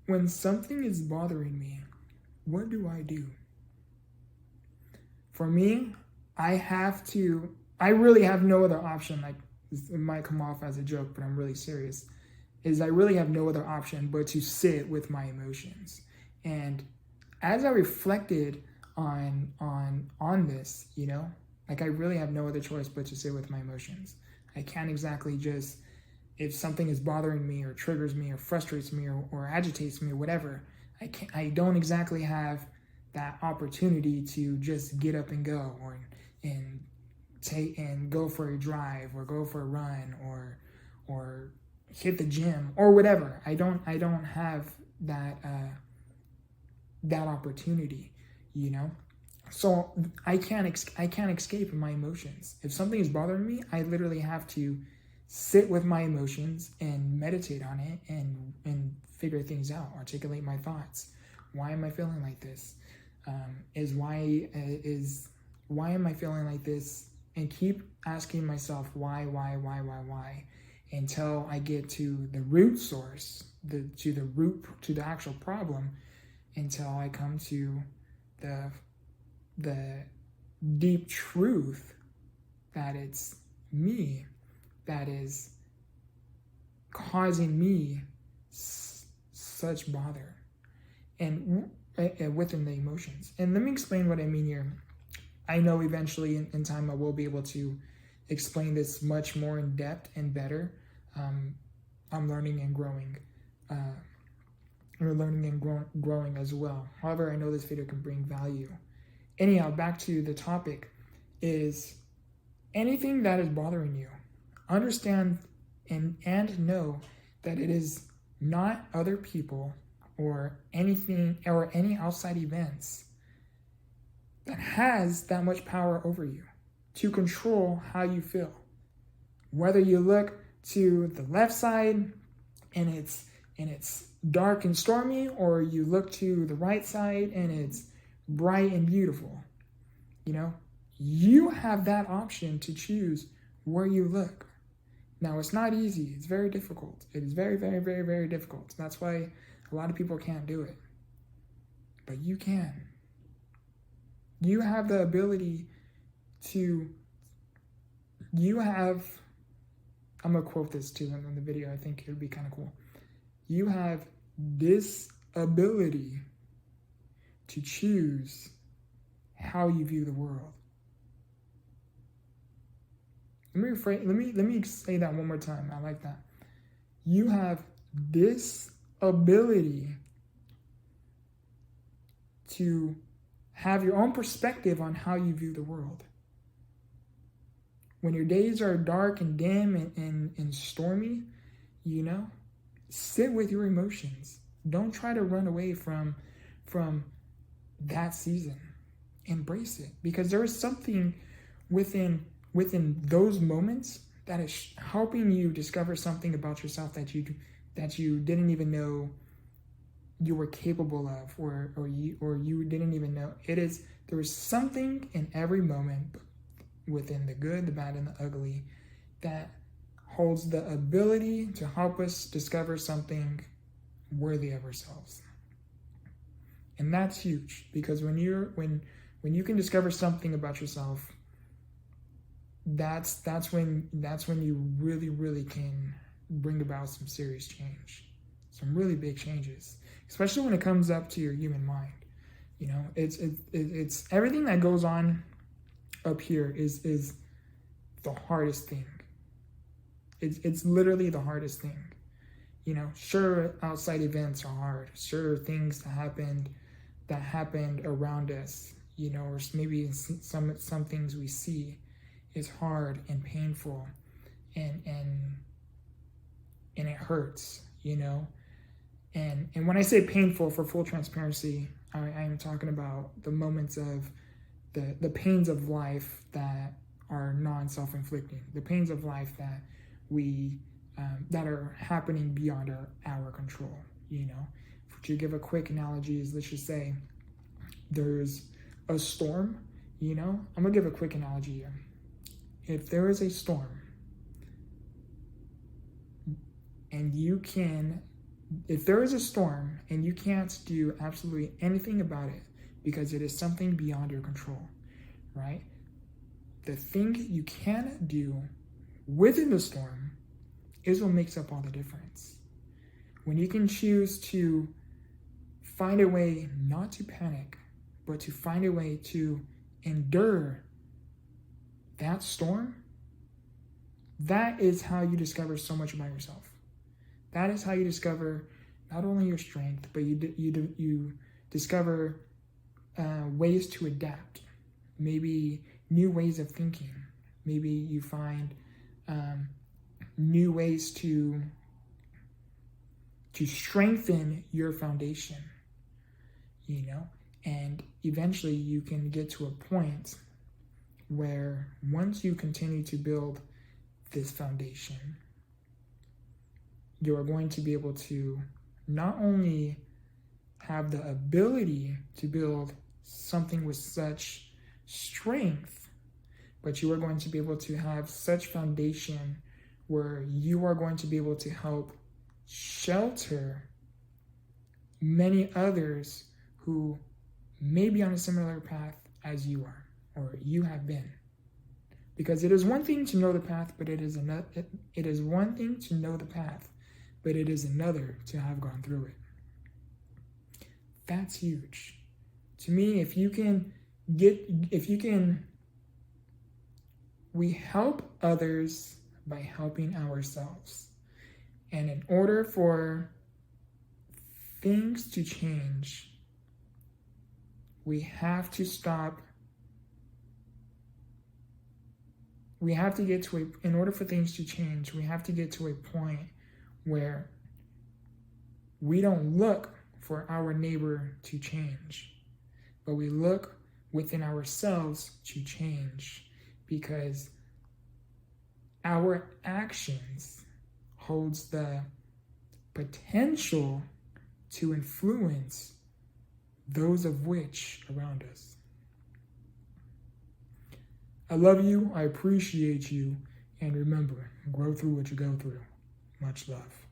when something is bothering me, what do I do? For me, I really have no other option. Like, it might come off as a joke, but I'm really serious. I really have no other option but to sit with my emotions. And as I reflected on this, like, I really have no other choice but to sit with my emotions. I can't exactly just, if something is bothering me or triggers me or frustrates me or agitates me or whatever, I don't exactly have that opportunity to just get up and go and go for a drive or go for a run or hit the gym or whatever. I don't have that opportunity, So I can't escape my emotions. If something is bothering me, I literally have to sit with my emotions and meditate on it and figure things out, articulate my thoughts. Why am I feeling like this? Why am I feeling like this? And keep asking myself why, until I get to the root source, to the actual problem, until I come to the deep truth that it's me that is causing me such bother and within the emotions. And let me explain what I mean here. I know eventually in time I will be able to explain this much more in depth and better. I'm learning and growing. We're learning and growing as well. However, I know this video can bring value. Anyhow, back to the topic is anything that is bothering you, understand and know that it is not other people or anything or any outside events that has that much power over you to control how you feel. Whether you look to the left side and it's dark and stormy, or you look to the right side and it's bright and beautiful, you have that option to choose where you look. Now, it's not easy. It's very difficult. It is very, very, very, very difficult. That's why a lot of people can't do it. But you can. You have the ability to, I'm going to quote this too in the video. I think it would be kind of cool. You have this ability to choose how you view the world. Let me say that one more time. I like that. You have this ability to have your own perspective on how you view the world. When your days are dark and dim and stormy, sit with your emotions. Don't try to run away from that season. Embrace it, because there is something within those moments that is helping you discover something about yourself that you didn't even know you were capable of, or you didn't even know. There is something in every moment within the good, the bad, and the ugly that holds the ability to help us discover something worthy of ourselves. And that's huge, because when you can discover something about yourself, that's when you really, really can bring about some serious change, some really big changes, especially when it comes up to your human mind. It's everything that goes on up here is the hardest thing. It's literally the hardest thing. Sure, outside events are hard. Sure, things that happened around us, or maybe some things we see is hard and painful and it hurts, and when I say painful, for full transparency, I am talking about the moments of the pains of life that are non-self-inflicting, the pains of life that we that are happening beyond our control. To give a quick analogy, is let's just say there's a storm. I'm gonna give a quick analogy here. If there is a storm and you can if there is a storm and you can't do absolutely anything about it because it is something beyond your control, right? The thing you can do within the storm is what makes up all the difference. When you can choose to find a way not to panic, but to find a way to endure that storm, that is how you discover so much about yourself. That is how you discover not only your strength, but you discover ways to adapt, maybe new ways of thinking. Maybe you find new ways to strengthen your foundation, and eventually you can get to a point where once you continue to build this foundation, you are going to be able to not only have the ability to build something with such strength, but you are going to be able to have such foundation where you are going to be able to help shelter many others who may be on a similar path as you are, or you have been. Because it is one thing to know the path, but it is one thing to know the path, but it is another to have gone through it. That's huge. To me, we help others by helping ourselves. And in order for things to change, we have to stop. We have to get to in order for things to change, we have to get to a point where we don't look for our neighbor to change, but we look within ourselves to change, because our actions holds the potential to influence those of which around us. I love you, I appreciate you, and remember, grow through what you go through. Much love.